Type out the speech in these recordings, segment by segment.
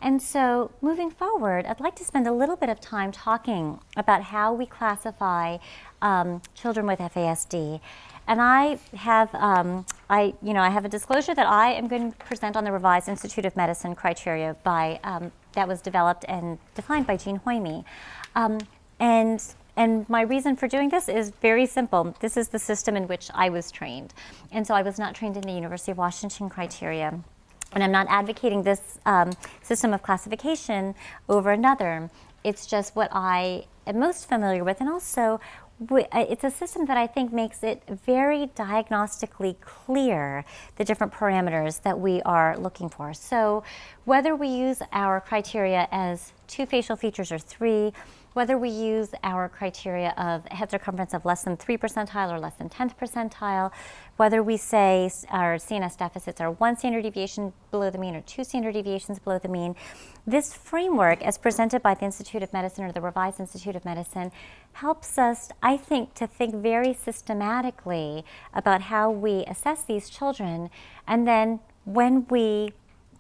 And so moving forward, I'd like to spend a little bit of time talking about how we classify children with FASD. And I have a disclosure that I am going to present on the Revised Institute of Medicine criteria that was developed and defined by Jean Hoyme. And my reason for doing this is very simple. This is the system in which I was trained. And so I was not trained in the University of Washington criteria. And I'm not advocating this system of classification over another. It's just what I am most familiar with. And also, it's a system that I think makes it very diagnostically clear the different parameters that we are looking for. So whether we use our criteria as 2 facial features or 3, whether we use our criteria of head circumference of less than 3 percentile or less than 10th percentile, whether we say our CNS deficits are 1 standard deviation below the mean or 2 standard deviations below the mean, this framework as presented by the Institute of Medicine or the Revised Institute of Medicine helps us, I think, to think very systematically about how we assess these children. And then when we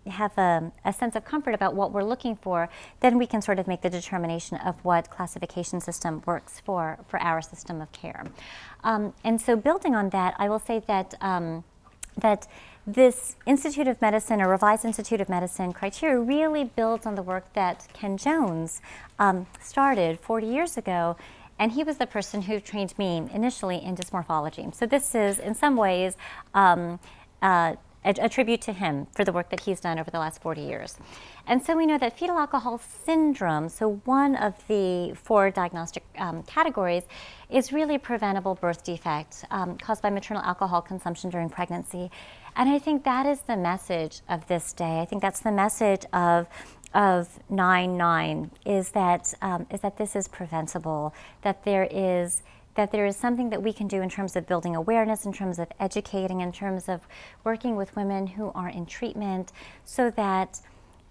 have a sense of comfort about what we're looking for, then we can sort of make the determination of what classification system works for our system of care. And so building on that, I will say that that this Institute of Medicine or Revised Institute of Medicine criteria really builds on the work that Ken Jones started 40 years ago. And he was the person who trained me initially in dysmorphology. So this is, in some ways, a tribute to him for the work that he's done over the last 40 years. And so we know that fetal alcohol syndrome, so one of the 4 diagnostic categories, is really a preventable birth defect caused by maternal alcohol consumption during pregnancy. And I think that is the message of this day. I think that's the message of 9/9 is that this is preventable, that there is something that we can do in terms of building awareness, in terms of educating, in terms of working with women who are in treatment, so that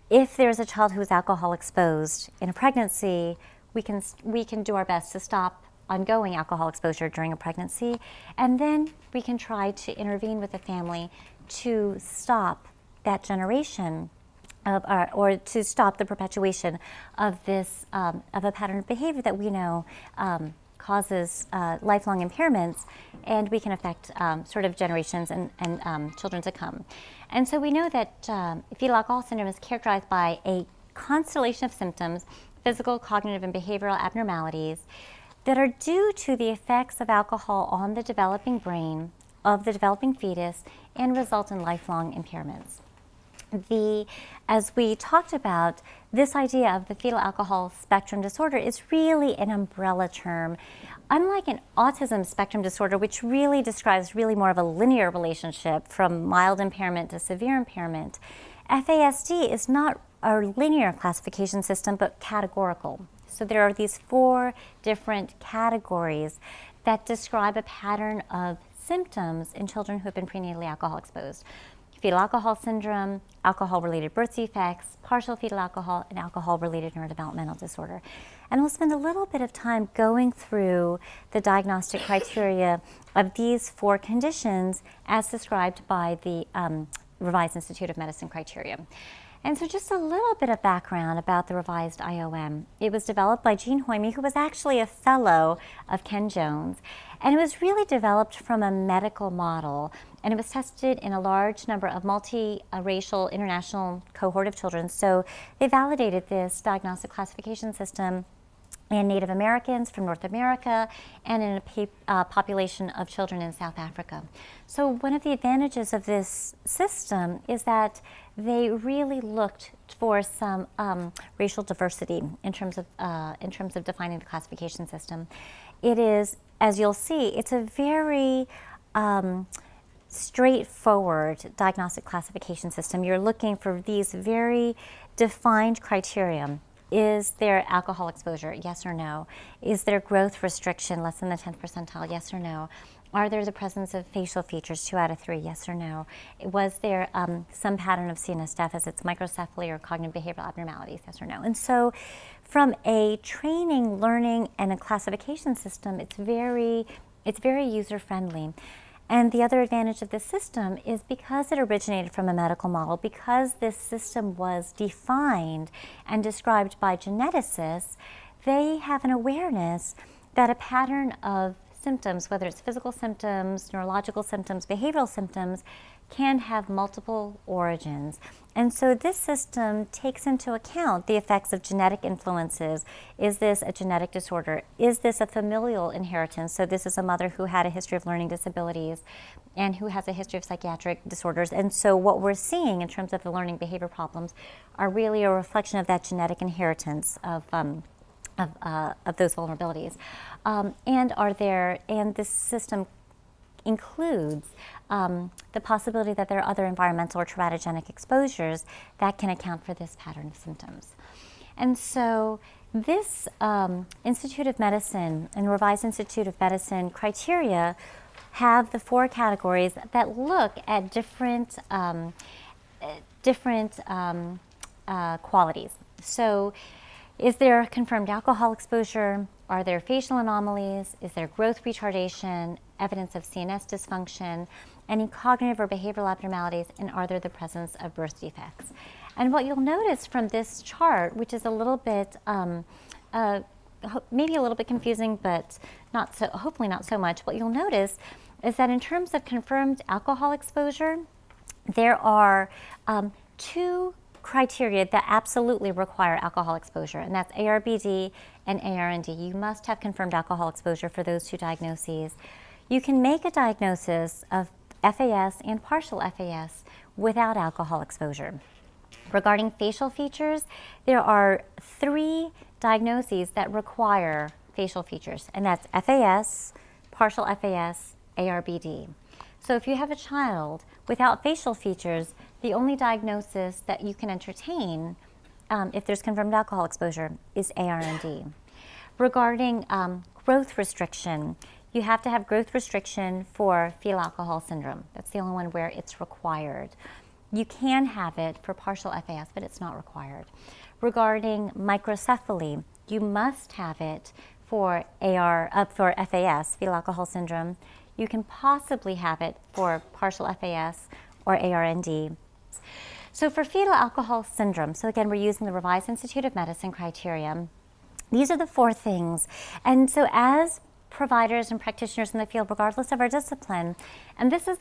if there's a child who is alcohol exposed in a pregnancy, we can do our best to stop ongoing alcohol exposure during a pregnancy, and then we can try to intervene with the family to stop that generation or to stop the perpetuation of this of a pattern of behavior that we know causes lifelong impairments, and we can affect sort of generations and children to come. And so we know that fetal alcohol syndrome is characterized by a constellation of symptoms, physical, cognitive, and behavioral abnormalities that are due to the effects of alcohol on the developing brain of the developing fetus and result in lifelong impairments. As we talked about, this idea of the fetal alcohol spectrum disorder is really an umbrella term. Unlike an autism spectrum disorder, which really describes really more of a linear relationship from mild impairment to severe impairment, FASD is not a linear classification system, but categorical. So there are these 4 different categories that describe a pattern of symptoms in children who have been prenatally alcohol exposed. Fetal alcohol syndrome, alcohol-related birth defects, partial fetal alcohol, and alcohol-related neurodevelopmental disorder. And we'll spend a little bit of time going through the diagnostic criteria of these 4 conditions as described by the Revised Institute of Medicine criteria. And so just a little bit of background about the revised IOM. It was developed by Jean Hoyme, who was actually a fellow of Ken Jones. And it was really developed from a medical model, and it was tested in a large number of multi-racial international cohort of children. So they validated this diagnostic classification system in Native Americans from North America and in a population of children in South Africa. So one of the advantages of this system is that they really looked for some racial diversity in terms of defining the classification system. It is, as you'll see, it's a very straightforward diagnostic classification system. You're looking for these very defined criteria. Is there alcohol exposure? Yes or no? Is there growth restriction less than the 10th percentile? Yes or no? Are there the presence of facial features, 2 out of 3? Yes or no? Was there some pattern of CNS deficits, microcephaly, or cognitive behavioral abnormalities? Yes or no? And so from a training, learning, and a classification system, it's very user-friendly. And the other advantage of this system is because it originated from a medical model, because this system was defined and described by geneticists, they have an awareness that a pattern of symptoms, whether it's physical symptoms, neurological symptoms, behavioral symptoms, can have multiple origins. And so this system takes into account the effects of genetic influences. Is this a genetic disorder? Is this a familial inheritance? So this is a mother who had a history of learning disabilities and who has a history of psychiatric disorders. And so what we're seeing in terms of the learning behavior problems are really a reflection of that genetic inheritance of those vulnerabilities. And this system includes the possibility that there are other environmental or teratogenic exposures that can account for this pattern of symptoms. And so this Institute of Medicine and Revised Institute of Medicine criteria have the 4 categories that look at different qualities. So is there confirmed alcohol exposure? Are there facial anomalies? Is there growth retardation, evidence of CNS dysfunction, any cognitive or behavioral abnormalities, and are there the presence of birth defects? And what you'll notice from this chart, which is a little bit, maybe a little bit confusing, but not so, hopefully not so much, what you'll notice is that in terms of confirmed alcohol exposure, there are 2 criteria that absolutely require alcohol exposure, and that's ARBD and ARND. You must have confirmed alcohol exposure for those 2 diagnoses. You can make a diagnosis of FAS and partial FAS without alcohol exposure. Regarding facial features, there are 3 diagnoses that require facial features, and that's FAS, partial FAS, ARBD. So if you have a child without facial features, the only diagnosis that you can entertain if there's confirmed alcohol exposure is ARND. Regarding growth restriction, you have to have growth restriction for fetal alcohol syndrome. That's the only one where it's required. You can have it for partial FAS, but it's not required. Regarding microcephaly, you must have it for FAS, fetal alcohol syndrome. You can possibly have it for partial FAS or ARND. So for fetal alcohol syndrome, so again, we're using the Revised Institute of Medicine criteria. These are the 4 things. And so as providers and practitioners in the field, regardless of our discipline, and this is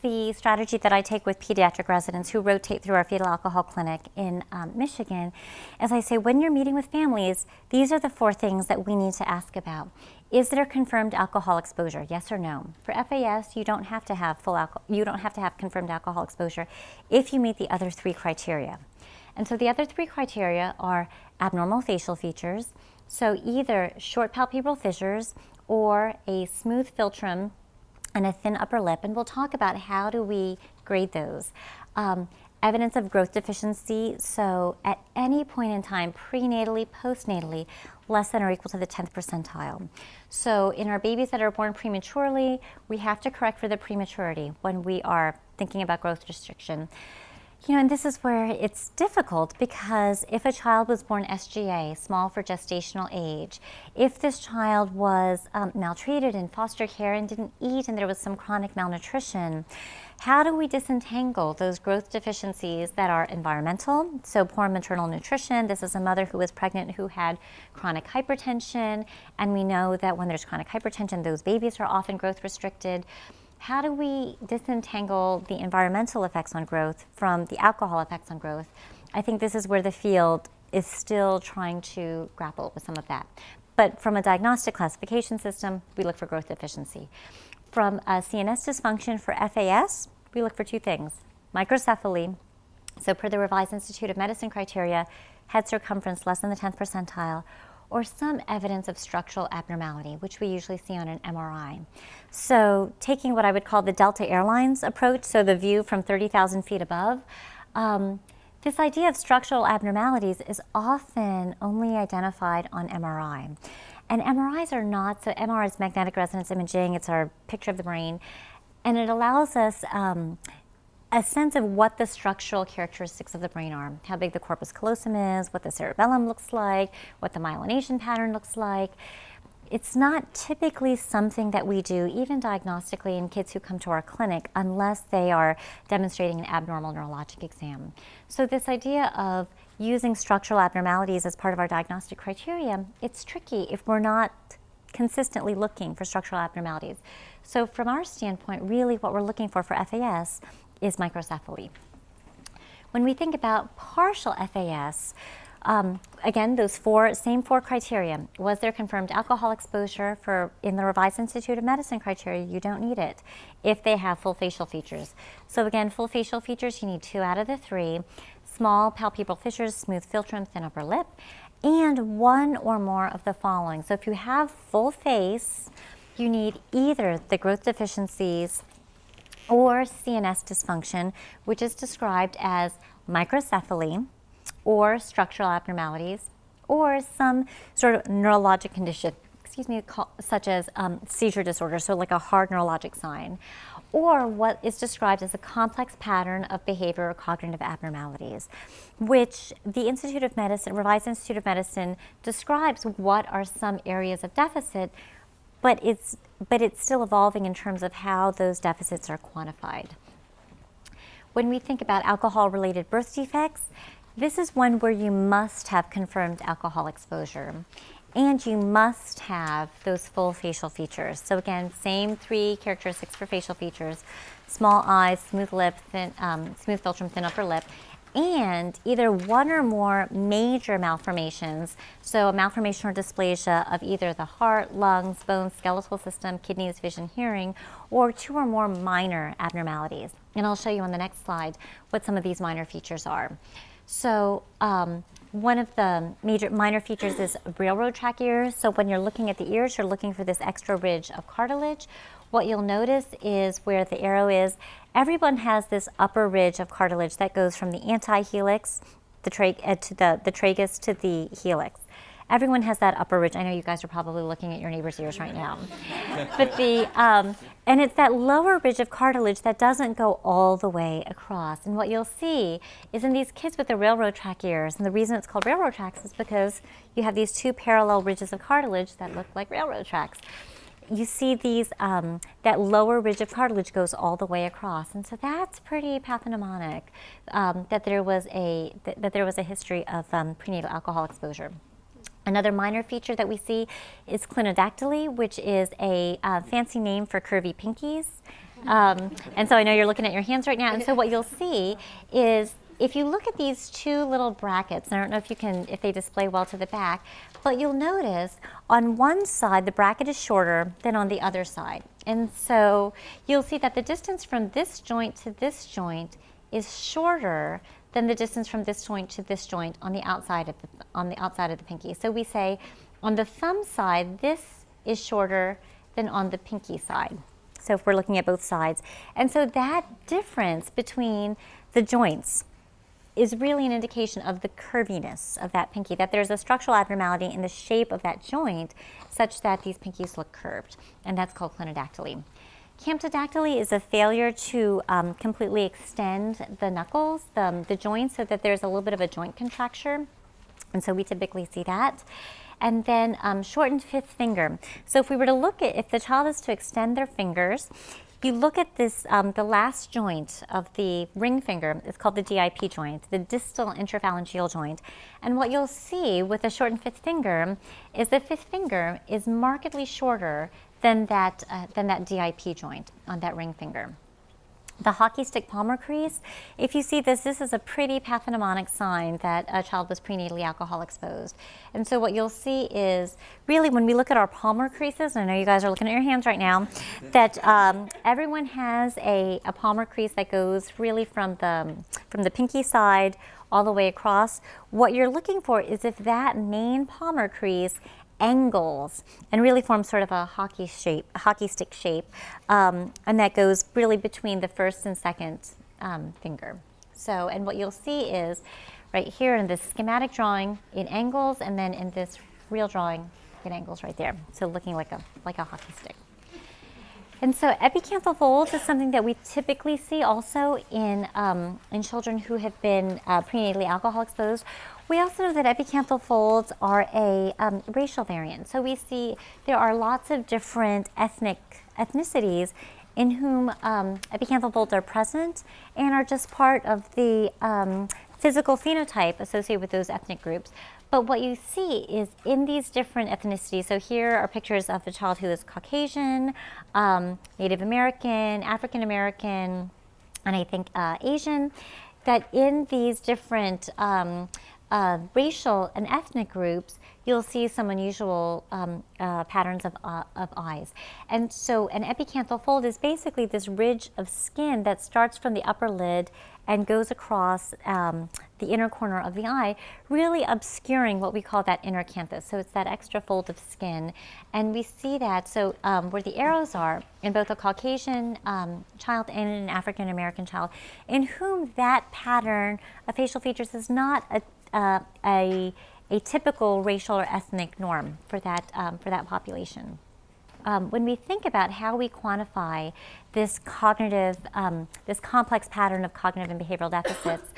the strategy that I take with pediatric residents who rotate through our fetal alcohol clinic in Michigan. As I say, when you're meeting with families, these are the 4 things that we need to ask about. Is there confirmed alcohol exposure? Yes or no? For FAS, you don't have to have confirmed alcohol exposure if you meet the other 3 criteria. And so the other 3 criteria are abnormal facial features, so either short palpebral fissures or a smooth philtrum and a thin upper lip, and we'll talk about how do we grade those. Evidence of growth deficiency, so at any point in time, prenatally, postnatally, less than or equal to the 10th percentile. So in our babies that are born prematurely, we have to correct for the prematurity when we are thinking about growth restriction. And this is where it's difficult, because if a child was born SGA, small for gestational age, if this child was maltreated in foster care and didn't eat and there was some chronic malnutrition, how do we disentangle those growth deficiencies that are environmental? So poor maternal nutrition. This is a mother who was pregnant who had chronic hypertension, and we know that when there's chronic hypertension, those babies are often growth restricted. How do we disentangle the environmental effects on growth from the alcohol effects on growth? I think this is where the field is still trying to grapple with some of that. But from a diagnostic classification system, we look for growth deficiency. From a CNS dysfunction for FAS, we look for 2 things. Microcephaly, so per the Revised Institute of Medicine criteria, head circumference less than the 10th percentile, or some evidence of structural abnormality, which we usually see on an MRI. So taking what I would call the Delta Airlines approach, so the view from 30,000 feet above, this idea of structural abnormalities is often only identified on MRI. And MRIs are not, so MRI is magnetic resonance imaging, it's our picture of the brain, and it allows us a sense of what the structural characteristics of the brain are, how big the corpus callosum is, what the cerebellum looks like, what the myelination pattern looks like. It's not typically something that we do, even diagnostically, in kids who come to our clinic, unless they are demonstrating an abnormal neurologic exam. So this idea of using structural abnormalities as part of our diagnostic criteria, it's tricky if we're not consistently looking for structural abnormalities. So from our standpoint, really what we're looking for FAS is microcephaly. When we think about partial FAS, again, those same four criteria. Was there confirmed alcohol exposure in the Revised Institute of Medicine criteria? You don't need it if they have full facial features. So again, full facial features, you need 2 out of the 3. Small palpebral fissures, smooth philtrum, thin upper lip, and 1 or more of the following. So if you have full face, you need either the growth deficiencies or CNS dysfunction, which is described as microcephaly, or structural abnormalities, or some sort of neurologic condition, such as seizure disorder, so like a hard neurologic sign, or what is described as a complex pattern of behavior or cognitive abnormalities, which the Institute of Medicine, Revised Institute of Medicine, describes what are some areas of deficit, but it's still evolving in terms of how those deficits are quantified. When we think about alcohol-related birth defects, this is one where you must have confirmed alcohol exposure, and you must have those full facial features. So again, same 3 characteristics for facial features: small eyes, smooth lip, smooth philtrum, thin upper lip, and either 1 or more major malformations, so a malformation or dysplasia of either the heart, lungs, bones, skeletal system, kidneys, vision, hearing, or 2 or more minor abnormalities. And I'll show you on the next slide what some of these minor features are. So one of the minor features is railroad track ears. So when you're looking at the ears, you're looking for this extra ridge of cartilage. What you'll notice is where the arrow is, everyone has this upper ridge of cartilage that goes from the antihelix, the tragus to the helix. Everyone has that upper ridge. I know you guys are probably looking at your neighbor's ears right now. But and it's that lower ridge of cartilage that doesn't go all the way across. And what you'll see is in these kids with the railroad track ears, and the reason it's called railroad tracks is because you have these 2 parallel ridges of cartilage that look like railroad tracks. You see these, that lower ridge of cartilage goes all the way across. And so that's pretty pathognomonic, that there was a history of prenatal alcohol exposure. Another minor feature that we see is clinodactyly, which is a fancy name for curvy pinkies. And so I know you're looking at your hands right now. And so what you'll see is if you look at these 2 little brackets, and I don't know if they display well to the back, but you'll notice on one side the bracket is shorter than on the other side. And so you'll see that the distance from this joint to this joint is shorter than the distance from this joint to this joint on the outside of the pinky. So we say on the thumb side, this is shorter than on the pinky side. So if we're looking at both sides. And so that difference between the joints is really an indication of the curviness of that pinky, that there's a structural abnormality in the shape of that joint such that these pinkies look curved, and that's called clinodactyly. Camptodactyly is a failure to completely extend the knuckles, the joints, so that there's a little bit of a joint contracture, and so we typically see that. And then shortened 5th finger. So if we were to look at, if the child is to extend their fingers, you look at this, the last joint of the ring finger, it's called the DIP joint, the distal interphalangeal joint. And what you'll see with a shortened 5th finger is the 5th finger is markedly shorter than that DIP joint on that ring finger. The hockey stick palmar crease, if you see this, this is a pretty pathognomonic sign that a child was prenatally alcohol exposed. And so what you'll see is, really when we look at our palmar creases, and I know you guys are looking at your hands right now, that everyone has a palmar crease that goes really from the pinky side all the way across. What you're looking for is if that main palmar crease angles and really forms sort of a hockey stick shape, and that goes really between the 1st and 2nd finger. So, and what you'll see is right here in this schematic drawing, it angles, and then in this real drawing, it angles right there. So looking like a hockey stick. And so epicanthal folds is something that we typically see also in children who have been prenatally alcohol exposed. We also know that epicanthal folds are a racial variant. So we see there are lots of different ethnicities in whom epicanthal folds are present and are just part of the physical phenotype associated with those ethnic groups. But what you see is in these different ethnicities, so here are pictures of a child who is Caucasian, Native American, African American, and I think Asian, that in these different racial and ethnic groups, you'll see some unusual patterns of eyes. And so an epicanthal fold is basically this ridge of skin that starts from the upper lid and goes across the inner corner of the eye, really obscuring what we call that inner canthus. So it's that extra fold of skin. And we see that, so where the arrows are, in both a Caucasian child and an African American child, in whom that pattern of facial features is not a typical racial or ethnic norm for that population. When we think about how we quantify this cognitive, this complex pattern of cognitive and behavioral deficits,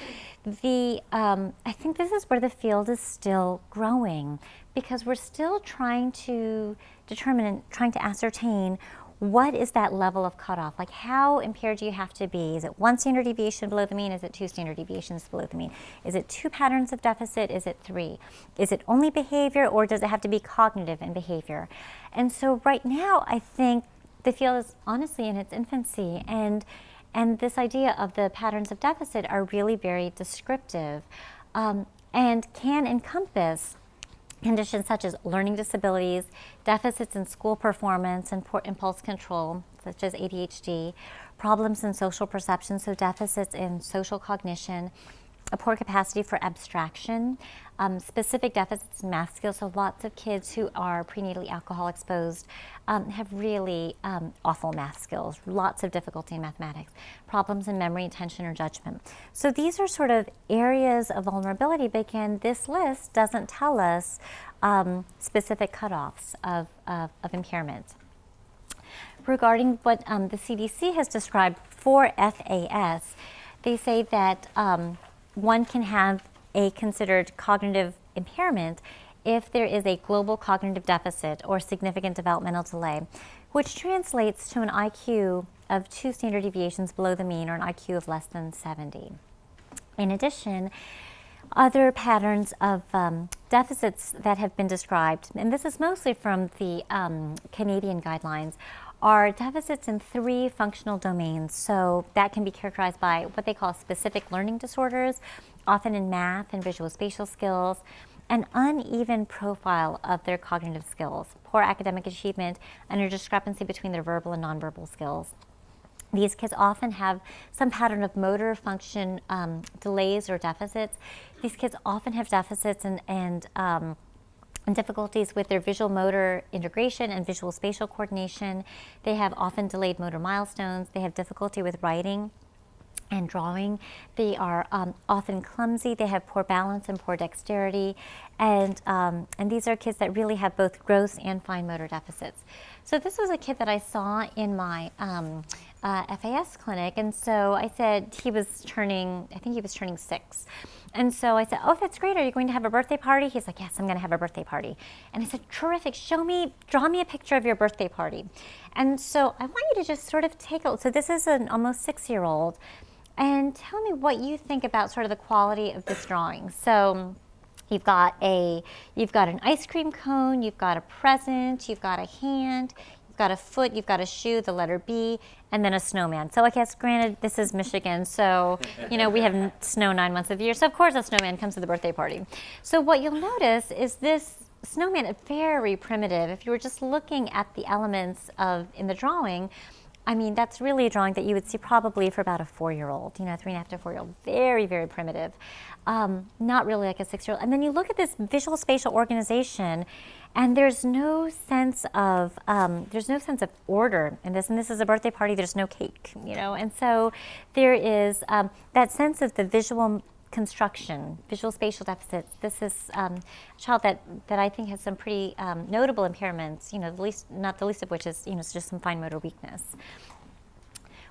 I think this is where the field is still growing, because we're still trying to determine and trying to ascertain what is that level of cutoff? Like, how impaired do you have to be? Is it 1 standard deviation below the mean? Is it 2 standard deviations below the mean? Is it 2 patterns of deficit? Is it 3? Is it only behavior, or does it have to be cognitive and behavior? And so right now, I think the field is honestly in its infancy, and this idea of the patterns of deficit are really very descriptive and can encompass conditions such as learning disabilities, deficits in school performance and impulse control, such as ADHD, problems in social perception, so deficits in social cognition, a poor capacity for abstraction, specific deficits in math skills. So lots of kids who are prenatally alcohol exposed have really awful math skills, lots of difficulty in mathematics, problems in memory, attention, or judgment. So these are sort of areas of vulnerability, but again, this list doesn't tell us specific cutoffs of impairment. Regarding what the CDC has described for FAS, they say that one can have a considered cognitive impairment if there is a global cognitive deficit or significant developmental delay, which translates to an IQ of 2 standard deviations below the mean, or an IQ of less than 70. In addition, other patterns of deficits that have been described, and this is mostly from the Canadian guidelines, are deficits in 3 functional domains. So that can be characterized by what they call specific learning disorders, often in math and visual spatial skills, an uneven profile of their cognitive skills, poor academic achievement, and a discrepancy between their verbal and nonverbal skills. These kids often have some pattern of motor function delays or deficits. These kids often have deficits and difficulties with their visual motor integration and visual spatial coordination. They have often delayed motor milestones. They have difficulty with writing and drawing. They are often clumsy. They have poor balance and poor dexterity. And these are kids that really have both gross and fine motor deficits. So this was a kid that I saw in my FAS clinic. And so I said, I think he was turning 6. And so I said, oh, that's great. Are you going to have a birthday party? He's like, yes, I'm going to have a birthday party. And I said, terrific. Draw me a picture of your birthday party. And so I want you to just sort of take a, so this is an almost 6-year-old, and tell me what you think about sort of the quality of this drawing. So you've got an ice cream cone, you've got a present, you've got a hand, you've got a foot, you've got a shoe, the letter B, and then a snowman. So I guess, granted, this is Michigan, so we have snow 9 months of the year, so of course a snowman comes to the birthday party. So what you'll notice is this snowman is very primitive. If you were just looking at the elements in the drawing, I mean, that's really a drawing that you would see probably for about a 4-year-old, 3.5 to 4-year-old, very, very primitive, not really like a 6-year-old. And then you look at this visual spatial organization, and there's no sense of order in this. And this is a birthday party. There's no cake, And so there is that sense of the visual construction, visual spatial deficits. This is a child that I think has some pretty notable impairments, not the least of which is just some fine motor weakness.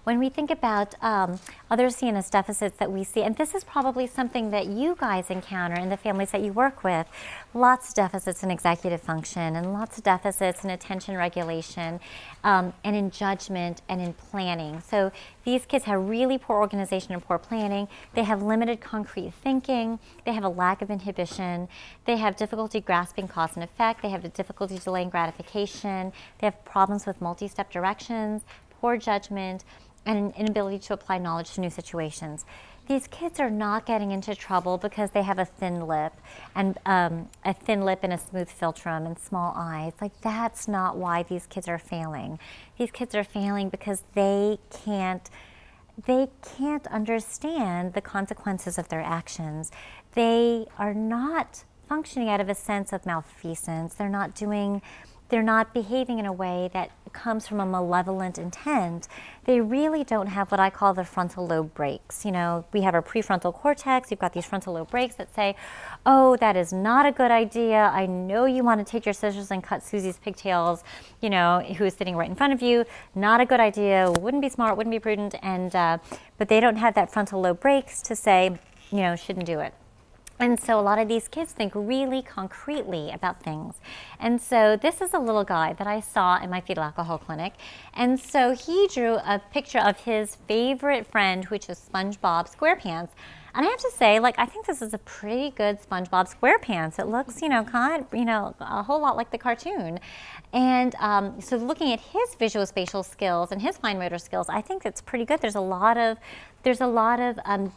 When we think about other CNS deficits that we see, and this is probably something that you guys encounter in the families that you work with, lots of deficits in executive function and lots of deficits in attention regulation and in judgment and in planning. So these kids have really poor organization and poor planning. They have limited concrete thinking. They have a lack of inhibition. They have difficulty grasping cause and effect. They have difficulty delaying gratification. They have problems with multi-step directions, poor judgment, and an inability to apply knowledge to new situations. These kids are not getting into trouble because they have a thin lip and a smooth philtrum and small eyes. Like, that's not why these kids are failing. These kids are failing because they can't understand the consequences of their actions. They are not functioning out of a sense of malfeasance. They're not behaving in a way that comes from a malevolent intent. They really don't have what I call the frontal lobe brakes. You know, we have our prefrontal cortex. You've got these frontal lobe brakes that say, oh, that is not a good idea. I know you want to take your scissors and cut Susie's pigtails, you know, who is sitting right in front of you. Not a good idea. Wouldn't be smart, wouldn't be prudent. And but they don't have that frontal lobe brakes to say, you know, shouldn't do it. And so a lot of these kids think really concretely about things. And so this is a little guy that I saw in my fetal alcohol clinic. And so he drew a picture of his favorite friend, which is SpongeBob SquarePants. And I have to say, like, I think this is a pretty good SpongeBob SquarePants. It looks, you know, a whole lot like the cartoon. And so looking at his visual-spatial skills and his fine motor skills, I think it's pretty good. There's a lot of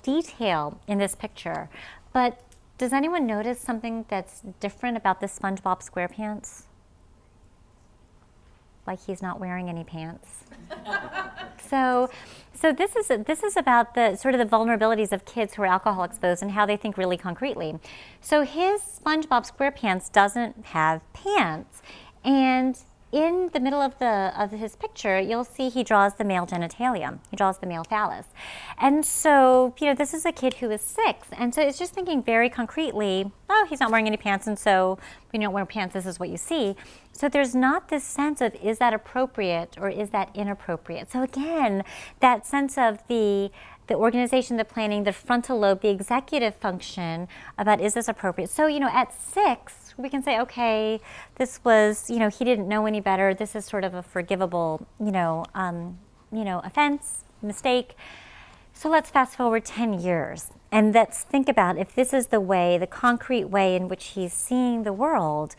detail in this picture. But does anyone notice something that's different about this SpongeBob SquarePants? Like, he's not wearing any pants. So this is about the sort of the vulnerabilities of kids who are alcohol exposed and how they think really concretely. So his SpongeBob SquarePants doesn't have pants, and in the middle of his picture, you'll see he draws the male genitalia. He draws the male phallus. And so, you know, this is a kid who is 6. And so it's just thinking very concretely, oh, he's not wearing any pants, and so when you don't wear pants, this is what you see. So there's not this sense of, is that appropriate or is that inappropriate? So again, that sense of the organization, the planning, the frontal lobe, the executive function about, is this appropriate? So, you know, at 6, we can say, okay, this was, you know, he didn't know any better. This is sort of a forgivable, offense, mistake. So let's fast forward 10 years and let's think about if this is the concrete way in which he's seeing the world,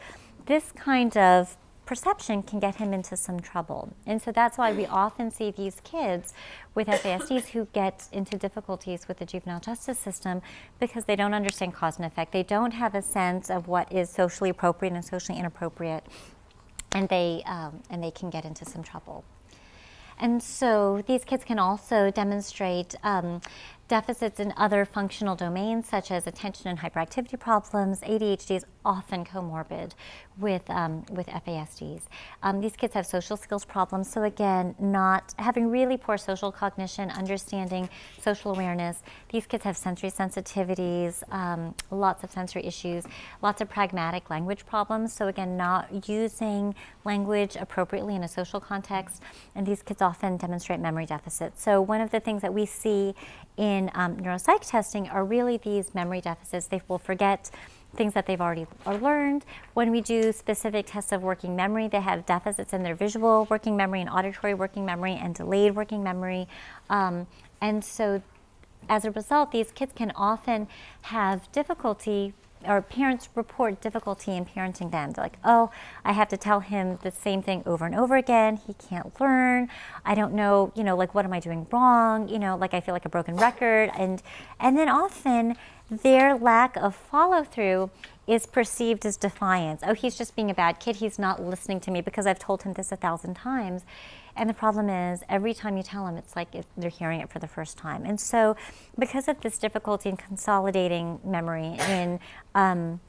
this kind of perception can get him into some trouble. And so that's why we often see these kids with FASDs who get into difficulties with the juvenile justice system because they don't understand cause and effect. They don't have a sense of what is socially appropriate and socially inappropriate, and they can get into some trouble. And so these kids can also demonstrate deficits in other functional domains such as attention and hyperactivity problems. ADHD is often comorbid with FASDs. These kids have social skills problems, so again, not having really poor social cognition, understanding social awareness. These kids have sensory sensitivities, lots of sensory issues, lots of pragmatic language problems, so again, not using language appropriately in a social context, and these kids often demonstrate memory deficits. So one of the things that we see in neuropsych testing are really these memory deficits. They will forget things that they've already learned. When we do specific tests of working memory, they have deficits in their visual working memory and auditory working memory and delayed working memory. And so as a result, these kids can often have difficulty, or parents report difficulty in parenting them. They're like, oh, I have to tell him the same thing over and over again. He can't learn. I don't know, like, what am I doing wrong? Like, I feel like a broken record. And then often their lack of follow-through is perceived as defiance. Oh, he's just being a bad kid. He's not listening to me because I've told him this 1,000 times. And the problem is, every time you tell them, it's like they're hearing it for the first time. And so because of this difficulty in consolidating memory, and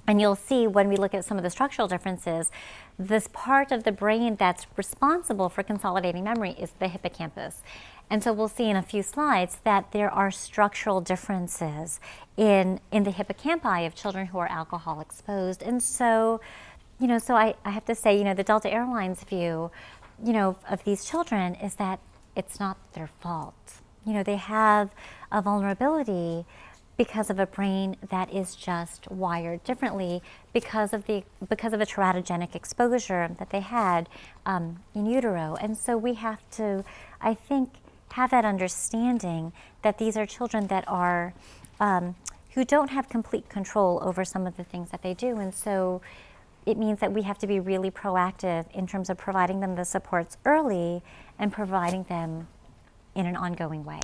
you'll see when we look at some of the structural differences, this part of the brain that's responsible for consolidating memory is the hippocampus. And so we'll see in a few slides that there are structural differences in the hippocampi of children who are alcohol exposed. And so, so I have to say, the Delta Airlines view, of these children is that it's not their fault. You know, they have a vulnerability because of a brain that is just wired differently because of a teratogenic exposure that they had in utero. And so we have to, I think, have that understanding that these are children that are who don't have complete control over some of the things that they do. And so it means that we have to be really proactive in terms of providing them the supports early and providing them in an ongoing way.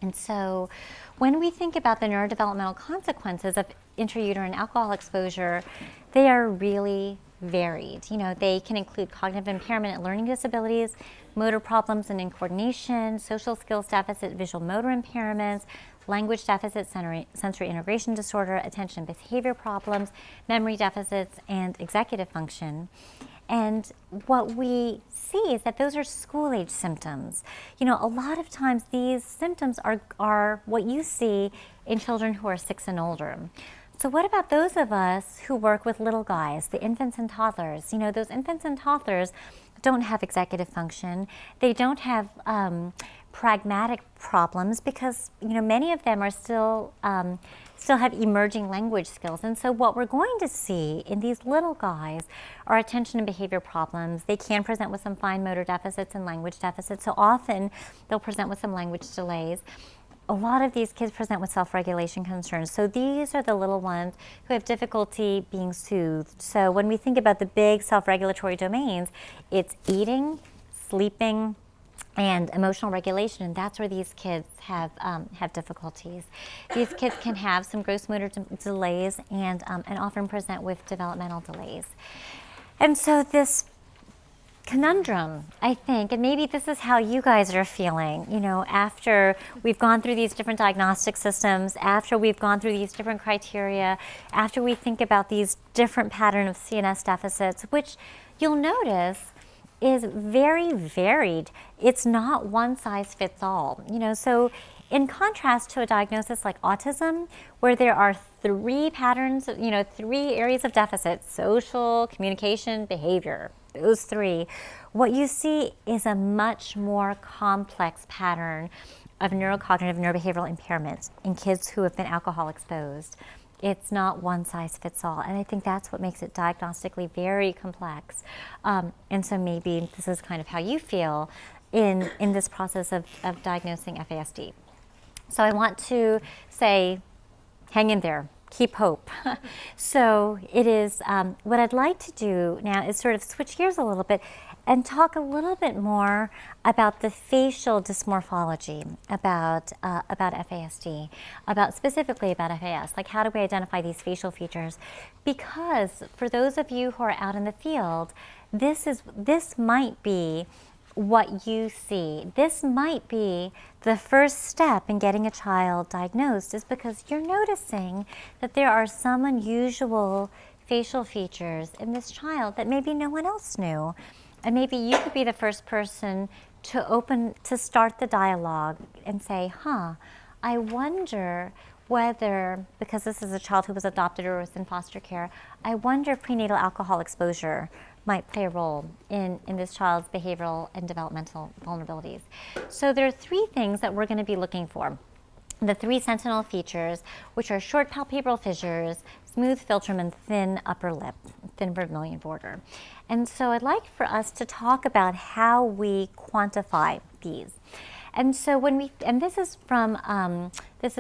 And so when we think about the neurodevelopmental consequences of intrauterine alcohol exposure, they are really varied. You know, they can include cognitive impairment and learning disabilities, motor problems and incoordination, social skills deficit, visual motor impairments, language deficit, sensory integration disorder, attention and behavior problems, memory deficits, and executive function. And what we see is that those are school-age symptoms. You know, a lot of times these symptoms are what you see in children who are 6 and older. So what about those of us who work with little guys, the infants and toddlers? You know, those infants and toddlers don't have executive function. They don't have pragmatic problems because, you know, many of them are still have emerging language skills. And so what we're going to see in these little guys are attention and behavior problems. They can present with some fine motor deficits and language deficits. So often they'll present with some language delays. A lot of these kids present with self-regulation concerns. So these are the little ones who have difficulty being soothed. So when we think about the big self-regulatory domains, it's eating, sleeping, and emotional regulation, and that's where these kids have difficulties. These kids can have some gross motor delays and often present with developmental delays. And so this conundrum, I think, and maybe this is how you guys are feeling, you know, after we've gone through these different diagnostic systems, after we've gone through these different criteria, after we think about these different pattern of CNS deficits, which you'll notice is very varied. It's not one size fits all, you know. So in contrast to a diagnosis like autism, where there are 3 patterns, you know, 3 areas of deficit: social, communication, behavior, those 3, what you see is a much more complex pattern of neurocognitive, neurobehavioral impairments in kids who have been alcohol exposed. It's not one size fits all, and I think that's what makes it diagnostically very complex. And so maybe this is kind of how you feel in this process of diagnosing FASD. So I want to say, hang in there, keep hope. So it is, what I'd like to do now is sort of switch gears a little bit and talk a little bit more about the facial dysmorphology, about FASD, specifically about FAS. Like, how do we identify these facial features? Because for those of you who are out in the field, this might be what you see. This might be the first step in getting a child diagnosed, is because you're noticing that there are some unusual facial features in this child that maybe no one else knew. And maybe you could be the first person to start the dialogue and say, I wonder whether, because this is a child who was adopted or was in foster care, I wonder if prenatal alcohol exposure might play a role in this child's behavioral and developmental vulnerabilities. So there are 3 things that we're going to be looking for. The 3 sentinel features, which are short palpebral fissures, smooth philtrum, and thin upper lip, thin vermilion border. And so I'd like for us to talk about how we quantify these. And so this is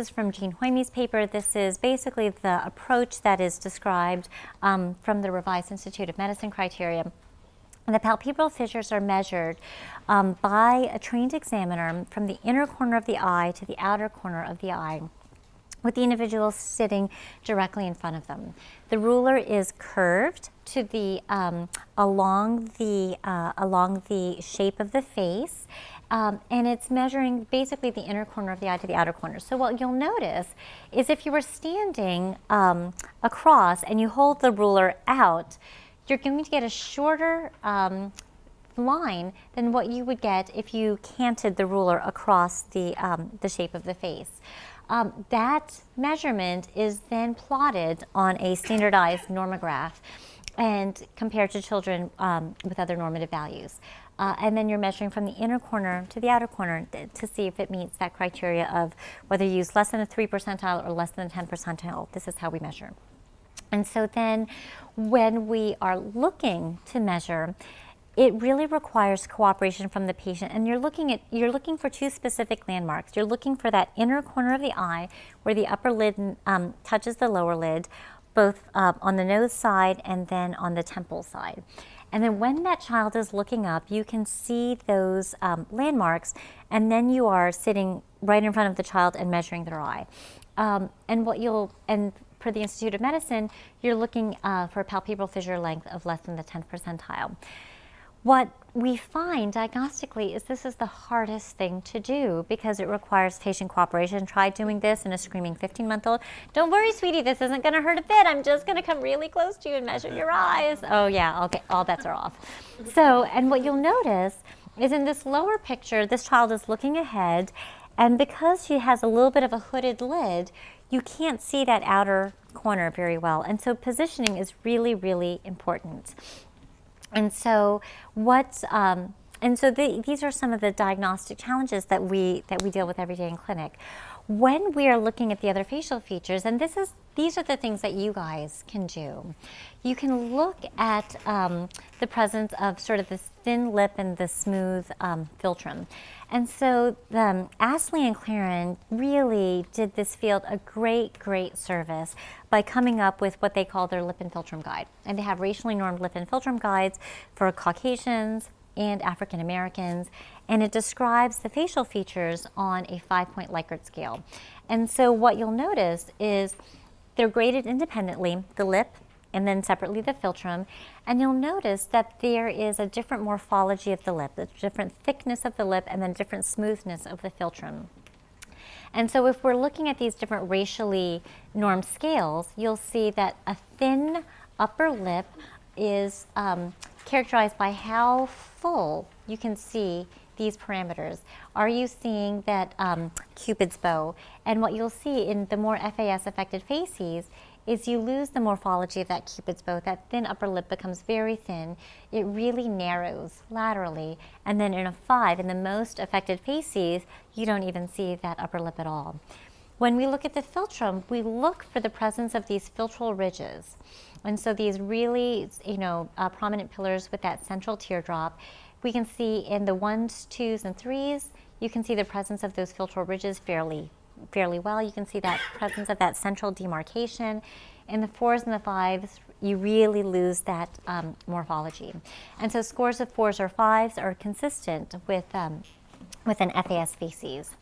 from Jean Hoyme's paper. This is basically the approach that is described from the Revised Institute of Medicine criteria. And the palpebral fissures are measured by a trained examiner from the inner corner of the eye to the outer corner of the eye, with the individual sitting directly in front of them. The ruler is curved to the along the shape of the face, and it's measuring basically the inner corner of the eye to the outer corner. So what you'll notice is if you were standing across and you hold the ruler out, you're going to get a shorter line than what you would get if you canted the ruler across the shape of the face. That measurement is then plotted on a standardized normograph. and compared to children with other normative values. And then you're measuring from the inner corner to the outer corner to see if it meets that criteria of whether you use less than a 3 percentile or less than a 10 percentile. This is how we measure. And so then when we are looking to measure, it really requires cooperation from the patient, and you're looking for two specific landmarks. You're looking for that inner corner of the eye where the upper lid touches the lower lid, both on the nose side and then on the temple side. And then when that child is looking up, you can see those landmarks, and then you are sitting right in front of the child and measuring their eye. And for the Institute of Medicine, you're looking for a palpebral fissure length of less than the 10th percentile. What we find diagnostically is this is the hardest thing to do because it requires patient cooperation. Try doing this in a screaming 15-month-old. Don't worry, sweetie, this isn't going to hurt a bit. I'm just going to come really close to you and measure your eyes. Oh yeah, okay, all bets are off. So, and what you'll notice is in this lower picture, this child is looking ahead, and because she has a little bit of a hooded lid, you can't see that outer corner very well. And so positioning is really, really important. And so these are some of the diagnostic challenges that we deal with every day in clinic. When we are looking at the other facial features, and these are the things that you guys can do. You can look at the presence of sort of this thin lip and the smooth philtrum. And so Astley and Claren really did this field a great, great service by coming up with what they call their Lip and Philtrum guide. And they have racially normed Lip and Philtrum guides for Caucasians and African Americans, and it describes the facial features on a 5-point Likert scale. And so what you'll notice is they're graded independently, the lip, and then separately the philtrum, and you'll notice that there is a different morphology of the lip, a different thickness of the lip, and then different smoothness of the philtrum. And so if we're looking at these different racially normed scales, you'll see that a thin upper lip is characterized by how full you can see these parameters. Are you seeing that Cupid's bow? And what you'll see in the more FAS affected facies is you lose the morphology of that Cupid's bow. That thin upper lip becomes very thin. It really narrows laterally. And then in a 5, in the most affected facies, you don't even see that upper lip at all. When we look at the philtrum, we look for the presence of these philtral ridges. And so these really, prominent pillars with that central teardrop. We can see in the 1s, 2s, and 3s, you can see the presence of those philtral ridges fairly well. You can see that presence of that central demarcation. In the 4s and the 5s, you really lose that morphology. And so scores of 4s or 5s are consistent with an FAS facies.